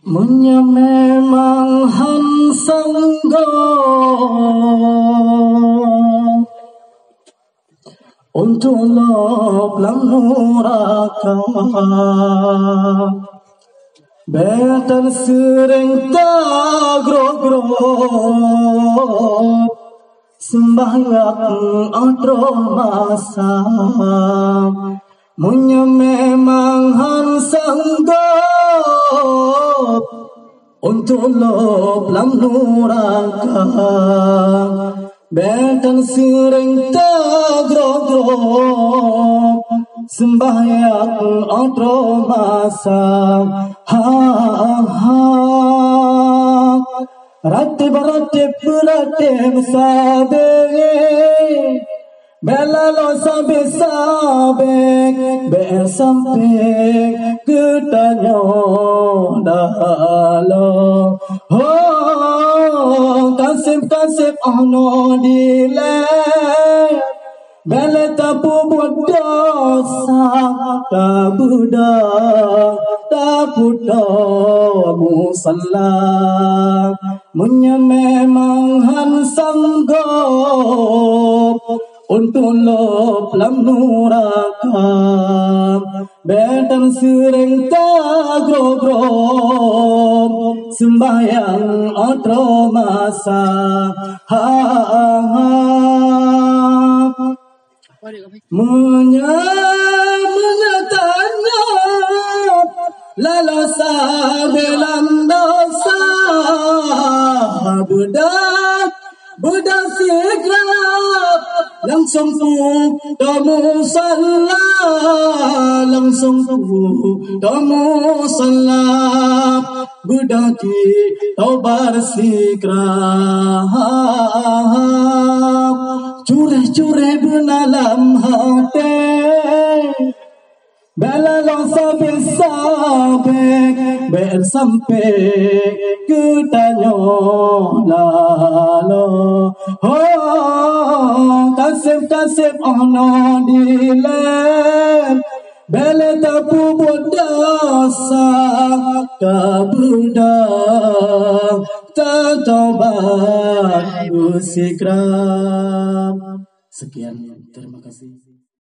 Munya memang hansanggo untuk lop lam nuraka betan sering tagro-gro sembahyang atro masa munya memang hansanggo untuk lop lam nuraka betan sering tagro-gro sembahyang atro masa ratib sabe bela lo sabe ber sampai ketanyo dalo kasip ono dile bela tapu dosa tabuda musalla munya memang hansanggo untuk lop lam nuraka betan sering tagro-gro sembahyang atro masa menyatanya lalasa dalam dosa budak segera langsung kamu salah budak taubar segera cure benalam hati bela long sabe ber sampai ketanyo lalo kasip ono dilem bela tapu dosa kabudak tatobat usikram. Sekian, terima kasih.